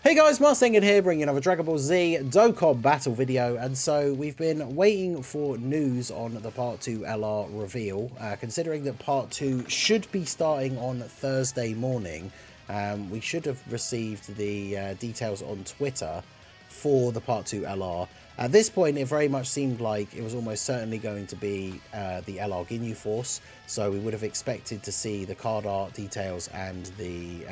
Hey guys, Marsengin here, bringing another Dragon Ball Z Dokkan battle video, and so we've been waiting for news on the Part 2 LR reveal, considering that Part 2 should be starting on Thursday morning. We should have received the details on Twitter for the Part 2 LR. At this point, it very much seemed like it was almost certainly going to be the LR Ginyu Force, so we would have expected to see the card art details and the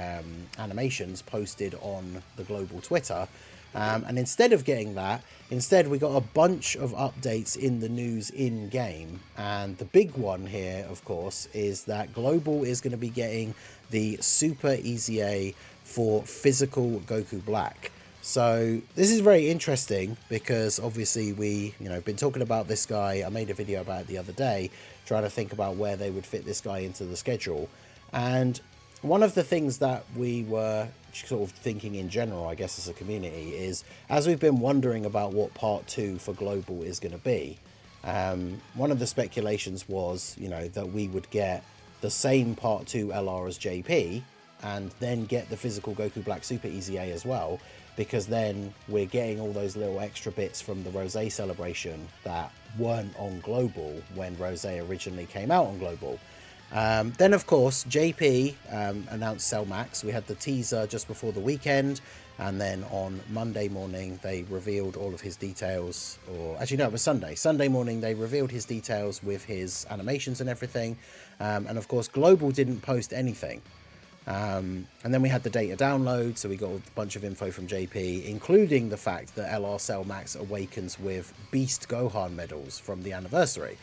animations posted on the global Twitter. And instead of getting that, instead we got a bunch of updates in the news in-game. And the big one here, of course, is that Global is going to be getting the Super EZA for physical Goku Black. So this is very interesting because obviously we, been talking about this guy. I made a video about it the other day, trying to think about where they would fit this guy into the schedule. And one of the things that we were sort of thinking in general, I guess, as a community is, as we've been wondering about what Part 2 for Global is going to be, one of the speculations was, that we would get the same Part 2 LR as JP and then get the physical Goku Black Super EZA as well, because then we're getting all those little extra bits from the Rosé celebration that weren't on Global when Rosé originally came out on Global. Then, of course, JP announced Cell Max. We had the teaser just before the weekend, and then on Monday morning they revealed all of his details, or actually no, it was Sunday. Sunday morning they revealed his details with his animations and everything, and of course Global didn't post anything. And then we had the data download, so we got a bunch of info from JP, including the fact that LR Cell Max awakens with Beast Gohan medals from the anniversary.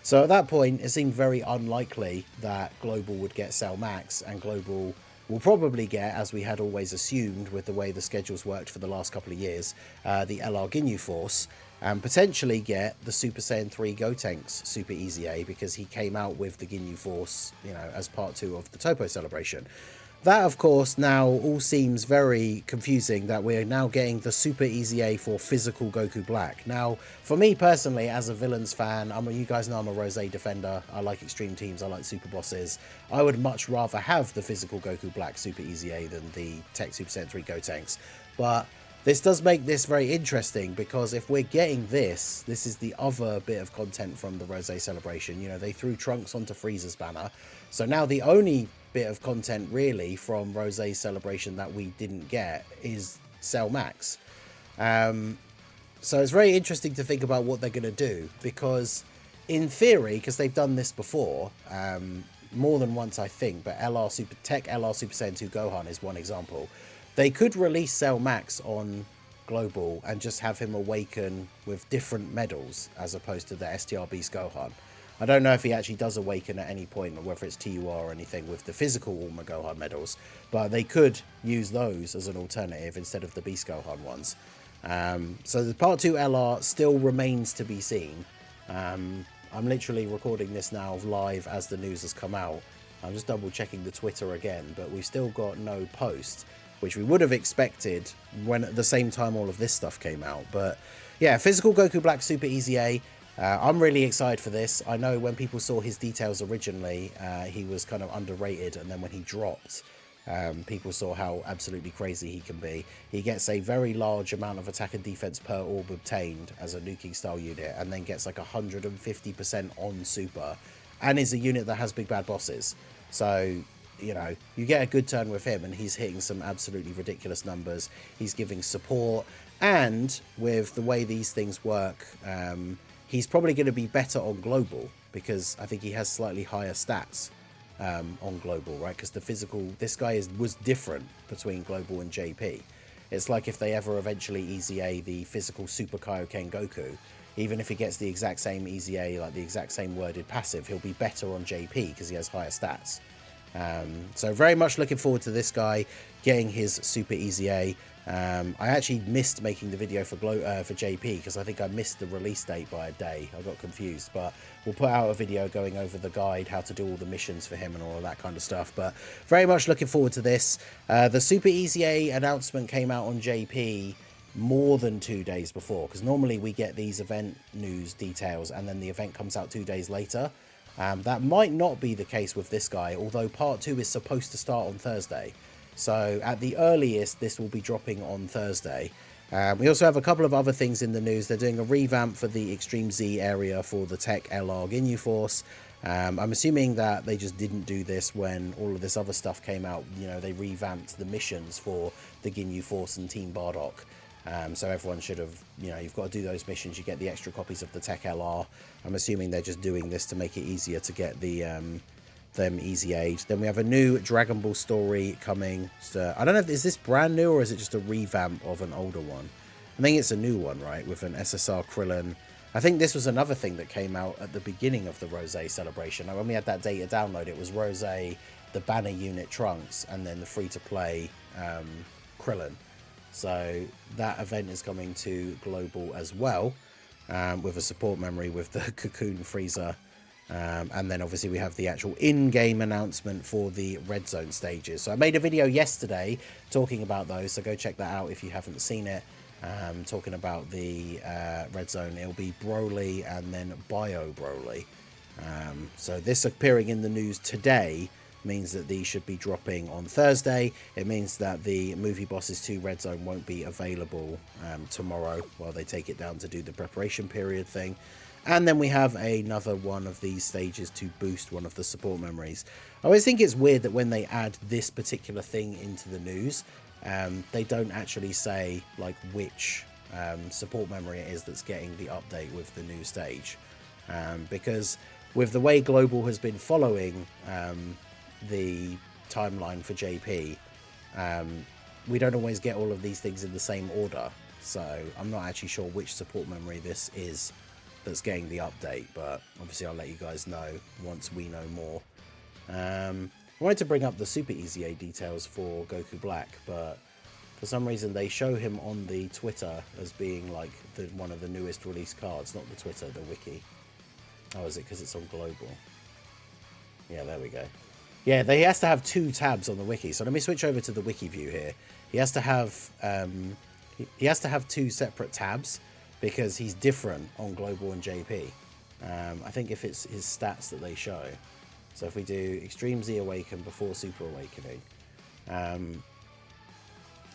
So at that point, it seemed very unlikely that Global would get Cell Max, and Global will probably get, as we had always assumed with the way the schedules worked for the last couple of years, the LR Ginyu Force, and potentially get the Super Saiyan 3 Gotenks Super EZA, because he came out with the Ginyu Force, as part 2 of the Topo celebration. That, of course, now all seems very confusing, that we're now getting the Super EZA for physical Goku Black. Now, for me personally, as a Villains fan, you guys know I'm a Rosé defender. I like extreme teams, I like super bosses. I would much rather have the physical Goku Black Super EZA than the Tech Super Saiyan 3 Gotenks. But this does make this very interesting, because if we're getting this is the other bit of content from the Rosé celebration. They threw Trunks onto Frieza's banner. So now the only bit of content really from Rosé's celebration that we didn't get is Cell Max. So it's very interesting to think about what they're going to do, because in theory, because they've done this before, more than once I think, but LR Super Saiyan 2 Gohan is one example. They could release Cell Max on Global and just have him awaken with different medals as opposed to the STR Beast Gohan. I don't know if he actually does awaken at any point, or whether it's TUR or anything with the physical Ulma Gohan medals, but they could use those as an alternative instead of the Beast Gohan ones. So the Part 2 LR still remains to be seen. I'm literally recording this now live as the news has come out. I'm just double checking the Twitter again, but we've still got no post, which we would have expected when at the same time all of this stuff came out. But yeah, physical Goku Black Super EZA. I'm really excited for this. I know when people saw his details originally, he was kind of underrated, and then when he dropped, people saw how absolutely crazy he can be. He gets a very large amount of attack and defense per orb obtained as a nuking style unit, and then gets like 150% on super, and is a unit that has big bad bosses. So you get a good turn with him, and he's hitting some absolutely ridiculous numbers. He's giving support, and with the way these things work, he's probably going to be better on Global, because I think he has slightly higher stats on Global, right? Because the physical, this guy was different between Global and JP. It's like if they ever eventually EZA the physical Super Kaioken Goku, even if he gets the exact same EZA, like the exact same worded passive, he'll be better on JP because he has higher stats. So very much looking forward to this guy getting his Super EZA. I actually missed making the video for JP, because I think I missed the release date by a day. I got confused, but we'll put out a video going over the guide, how to do all the missions for him and all of that kind of stuff. But very much looking forward to this. The Super EZA announcement came out on JP more than 2 days before, because normally we get these event news details and then the event comes out 2 days later. That might not be the case with this guy, although Part 2 is supposed to start on Thursday. So at the earliest, this will be dropping on Thursday. We also have a couple of other things in the news. They're doing a revamp for the Extreme Z area for the Tech LR Ginyu Force. I'm assuming that they just didn't do this when all of this other stuff came out. You know, they revamped the missions for the Ginyu Force and Team Bardock. So everyone should have, you know, you've got to do those missions. You get the extra copies of the Tech LR. I'm assuming they're just doing this to make it easier to get the them EZA'd. Then we have a new Dragon Ball story coming. So I don't know if is this brand new or is it just a revamp of an older one. I think it's a new one, right, with an SSR Krillin. I think this was another thing that came out at the beginning of the Rose celebration. Now, when we had that data download, it was Rose, the banner unit Trunks, and then the free-to-play Krillin. So that event is coming to global as well, with a support memory with the Cocoon Freezer. And then obviously we have the actual in-game announcement for the Red Zone stages. So I made a video yesterday talking about those, so go check that out if you haven't seen it. Talking about the Red Zone, it'll be Broly and then Bio Broly. So this appearing in the news today means that these should be dropping on Thursday. It means that the Movie Bosses 2 Red Zone won't be available tomorrow while they take it down to do the preparation period thing. And then we have another one of these stages to boost one of the support memories. I always think it's weird that when they add this particular thing into the news, they don't actually say like which support memory it is that's getting the update with the new stage. Because with the way Global has been following the timeline for JP, we don't always get all of these things in the same order. So I'm not actually sure which support memory this is that's getting the update, but obviously I'll let you guys know once we know more. I wanted to bring up the Super EZA details for Goku Black, but for some reason they show him on the Twitter as being like one of the newest released cards, not the Twitter, the wiki. Oh, is it because it's on global? Yeah, there we go. Yeah, he has to have 2 tabs on the wiki. So let me switch over to the wiki view here. He has to have 2 separate tabs, because he's different on Global and JP. I think if it's his stats that they show. So if we do Extreme Z Awaken before Super Awakening,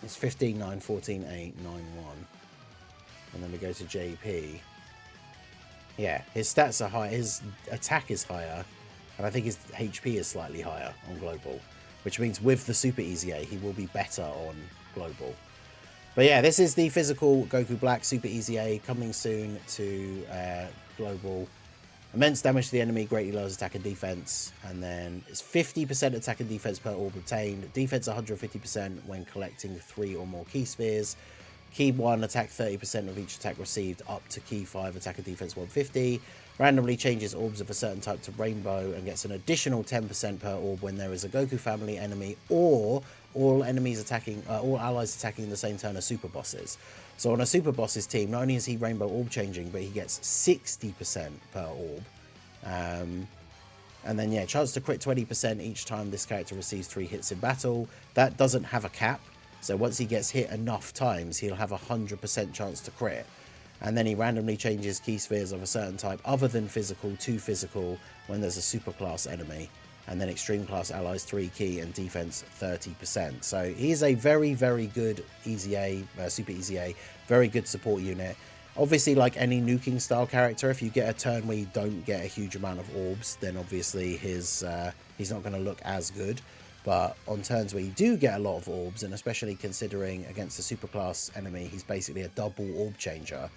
it's 15, 9, 14, 8, 9, 1. And then we go to JP. Yeah, his stats are high, his attack is higher, and I think his HP is slightly higher on Global, which means with the Super EZA, he will be better on Global. But yeah, this is the physical Goku Black Super EZA coming soon to global. Immense damage to the enemy, greatly lowers attack and defense. And then it's 50% attack and defense per orb obtained. Defense 150% when collecting 3 or more key spheres. Key 1, attack 30% of each attack received up to key 5, attack and defense 150. Randomly changes orbs of a certain type to rainbow and gets an additional 10% per orb when there is a Goku family enemy or all enemies attacking, all allies attacking the same turn as super bosses. So on a super bosses team, not only is he rainbow orb changing, but he gets 60% per orb. And then yeah, chance to crit 20% each time this character receives 3 hits in battle. That doesn't have a cap. So once he gets hit enough times, he'll have a 100% chance to crit. And then he randomly changes key spheres of a certain type other than physical to physical when there's a super class enemy. And then extreme class allies 3 key and defense 30%. So he is a very, very good EZA, Super EZA, very good support unit. Obviously, like any nuking style character, if you get a turn where you don't get a huge amount of orbs, then obviously he's not going to look as good. But on turns where you do get a lot of orbs, and especially considering against a superclass enemy, he's basically a double orb changer,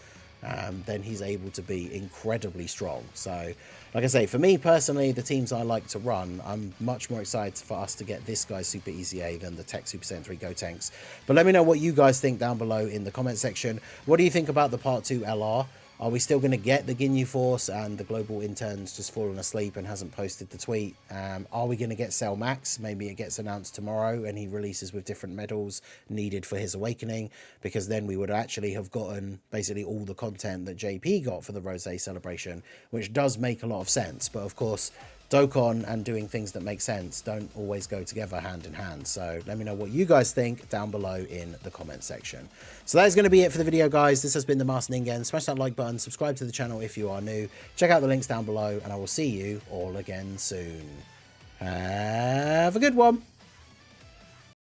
then he's able to be incredibly strong. So, like I say, for me personally, the teams I like to run, I'm much more excited for us to get this guy's Super EZA than the Tech Super Saiyan 3 Gotenks. But let me know what you guys think down below in the comment section. What do you think about the Part 2 LR? Are we still going to get the Ginyu Force and the global intern's just fallen asleep and hasn't posted the tweet? Are we going to get Cell Max? Maybe it gets announced tomorrow and he releases with different medals needed for his awakening, because then we would actually have gotten basically all the content that JP got for the Rose celebration, which does make a lot of sense. But of course, Dokkan and doing things that make sense don't always go together hand in hand. So let me know what you guys think down below in the comment section. So that is going to be it for the video, guys. This has been the Master Ningen. Smash that like button, subscribe to the channel if you are new, check out the links down below, and I will see you all again soon. Have a good one.